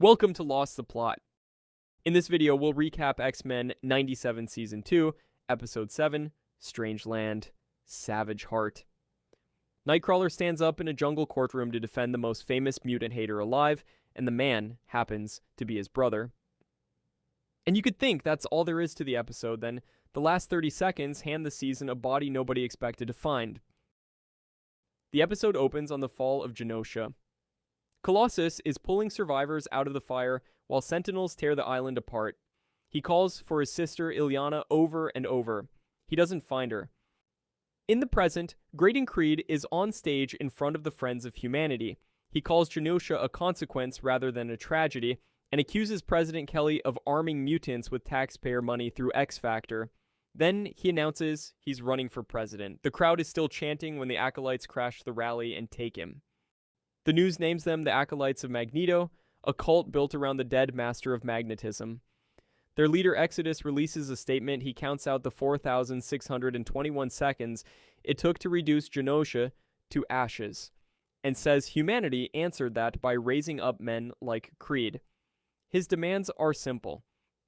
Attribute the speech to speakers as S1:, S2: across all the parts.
S1: Welcome to Lost the Plot. In this video, we'll recap X-Men 97 Season 2, Episode 7, Strange Land, Savage Heart. Nightcrawler stands up in a jungle courtroom to defend the most famous mutant-hater alive, and the man happens to be his brother. And you could think that's all there is to the episode, then the last 30 seconds hand the season a body nobody expected to find. The episode opens on the fall of Genosha. Colossus is pulling survivors out of the fire while Sentinels tear the island apart. He calls for his sister Illyana over and over. He doesn't find her. In the present, Graydon Creed is on stage in front of the Friends of Humanity. He calls Genosha a consequence rather than a tragedy, and accuses President Kelly of arming mutants with taxpayer money through X Factor. Then he announces he's running for president. The crowd is still chanting when the Acolytes crash the rally and take him. The news names them the Acolytes of Magneto, a cult built around the dead master of magnetism. Their leader Exodus releases a statement. He counts out the 4,621 seconds it took to reduce Genosha to ashes, and says humanity answered that by raising up men like Creed. His demands are simple.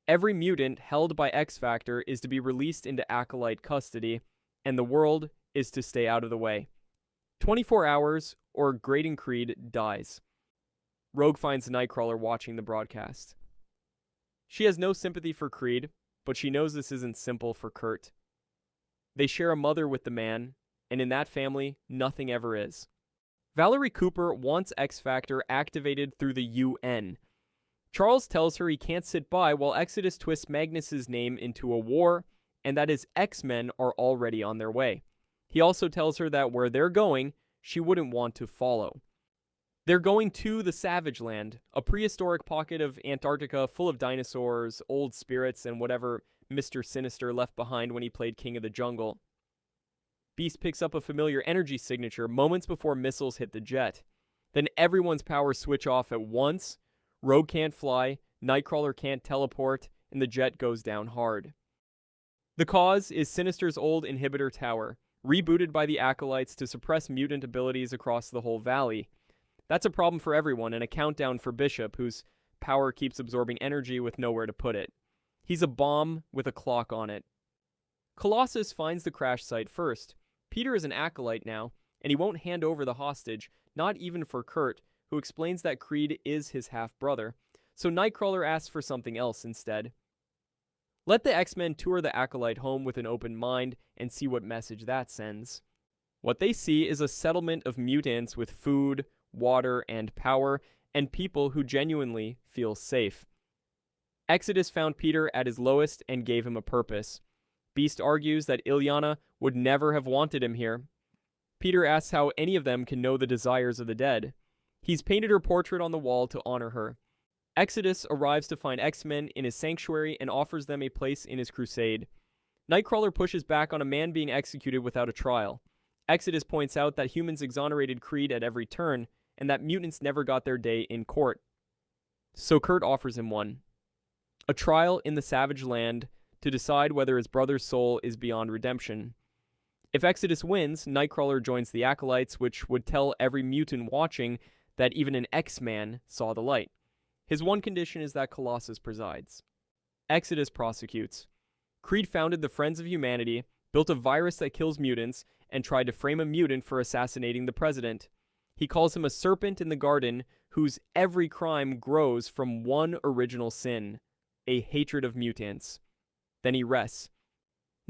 S1: Every mutant held by X Factor is to be released into Acolyte custody, and the world is to stay out of the way. 24 hours, or Graydon Creed dies. Rogue finds Nightcrawler watching the broadcast. She has no sympathy for Creed, but she knows this isn't simple for Kurt. They share a mother with the man, and in that family, nothing ever is. Valerie Cooper wants X Factor activated through the UN. Charles tells her he can't sit by while Exodus twists Magnus's name into a war, and that his X-Men are already on their way. He also tells her that where they're going, she wouldn't want to follow. They're going to the Savage Land, a prehistoric pocket of Antarctica full of dinosaurs, old spirits, and whatever Mr. Sinister left behind when he played King of the Jungle. Beast picks up a familiar energy signature moments before missiles hit the jet. Then everyone's powers switch off at once. Rogue can't fly, Nightcrawler can't teleport, and the jet goes down hard. The cause is Sinister's old inhibitor tower, rebooted by the Acolytes to suppress mutant abilities across the whole valley. That's a problem for everyone, and a countdown for Bishop, whose power keeps absorbing energy with nowhere to put it. He's a bomb with a clock on it. Colossus finds the crash site first. Peter is an Acolyte now, and he won't hand over the hostage, not even for Kurt, who explains that Creed is his half-brother, so Nightcrawler asks for something else instead. Let the X-Men tour the Acolyte home with an open mind and see what message that sends. What they see is a settlement of mutants with food, water, and power, and people who genuinely feel safe. Exodus found Peter at his lowest and gave him a purpose. Beast argues that Illyana would never have wanted him here. Peter asks how any of them can know the desires of the dead. He's painted her portrait on the wall to honor her. Exodus arrives to find X-Men in his sanctuary and offers them a place in his crusade. Nightcrawler pushes back on a man being executed without a trial. Exodus points out that humans exonerated Creed at every turn, and that mutants never got their day in court. So Kurt offers him one. A trial in the Savage Land to decide whether his brother's soul is beyond redemption. If Exodus wins, Nightcrawler joins the Acolytes, which would tell every mutant watching that even an X-Man saw the light. His one condition is that Colossus presides. Exodus prosecutes. Creed founded the Friends of Humanity, built a virus that kills mutants, and tried to frame a mutant for assassinating the president. He calls him a serpent in the garden whose every crime grows from one original sin, a hatred of mutants. Then he rests.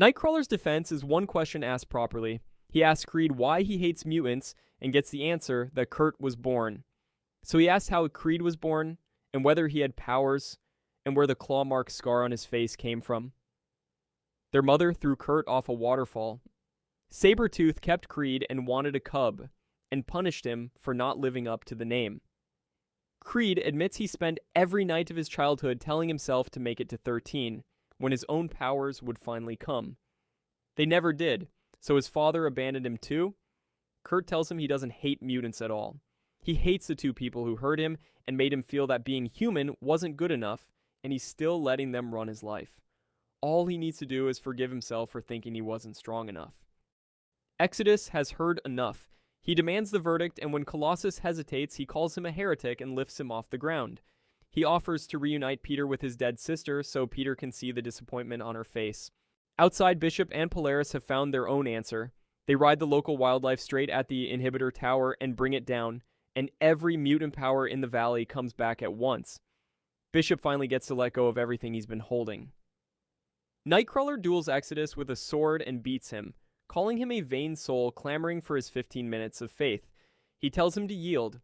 S1: Nightcrawler's defense is one question asked properly. He asks Creed why he hates mutants and gets the answer that Kurt was born. So he asks how Creed was born, and whether he had powers, and where the claw mark scar on his face came from. Their mother threw Kurt off a waterfall. Sabretooth kept Creed and wanted a cub, and punished him for not living up to the name. Creed admits he spent every night of his childhood telling himself to make it to 13, when his own powers would finally come. They never did, so his father abandoned him too. Kurt tells him he doesn't hate mutants at all. He hates the two people who hurt him and made him feel that being human wasn't good enough, and he's still letting them run his life. All he needs to do is forgive himself for thinking he wasn't strong enough. Exodus has heard enough. He demands the verdict, and when Colossus hesitates, he calls him a heretic and lifts him off the ground. He offers to reunite Peter with his dead sister so Peter can see the disappointment on her face. Outside, Bishop and Polaris have found their own answer. They ride the local wildlife straight at the inhibitor tower and bring it down, and every mutant power in the valley comes back at once. Bishop finally gets to let go of everything he's been holding. Nightcrawler duels Exodus with a sword and beats him, calling him a vain soul clamoring for his 15 minutes of faith. He tells him to yield.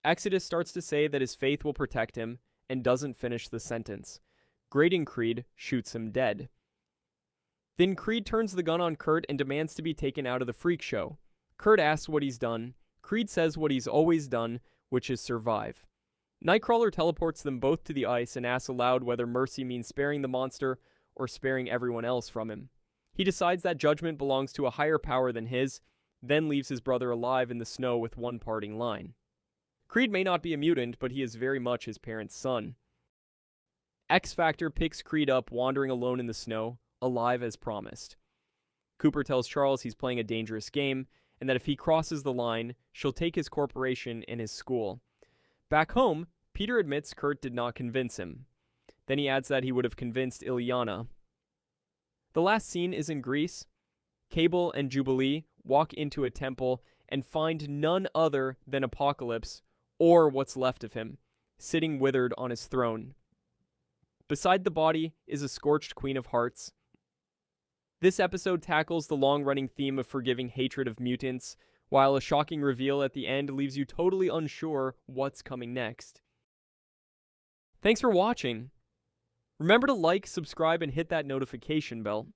S1: Exodus starts to say that his faith will protect him, and doesn't finish the sentence. Graydon Creed shoots him dead. Then Creed turns the gun on Kurt and demands to be taken out of the freak show. Kurt asks what he's done. Creed says what he's always done, which is survive. Nightcrawler teleports them both to the ice and asks aloud whether mercy means sparing the monster or sparing everyone else from him. He decides that judgment belongs to a higher power than his, then leaves his brother alive in the snow with one parting line. Creed may not be a mutant, but he is very much his parents' son. X-Factor picks Creed up wandering alone in the snow, alive as promised. Cooper tells Charles he's playing a dangerous game, and that if he crosses the line, she'll take his corporation and his school. Back home, Peter admits Kurt did not convince him. Then he adds that he would have convinced Illyana. The last scene is in Greece. Cable and Jubilee walk into a temple and find none other than Apocalypse, or what's left of him, sitting withered on his throne. Beside the body is a scorched Queen of Hearts. This episode tackles the long-running theme of forgiving hatred of mutants, while a shocking reveal at the end leaves you totally unsure what's coming next. Thanks for watching. Remember to like, subscribe, and hit that notification bell.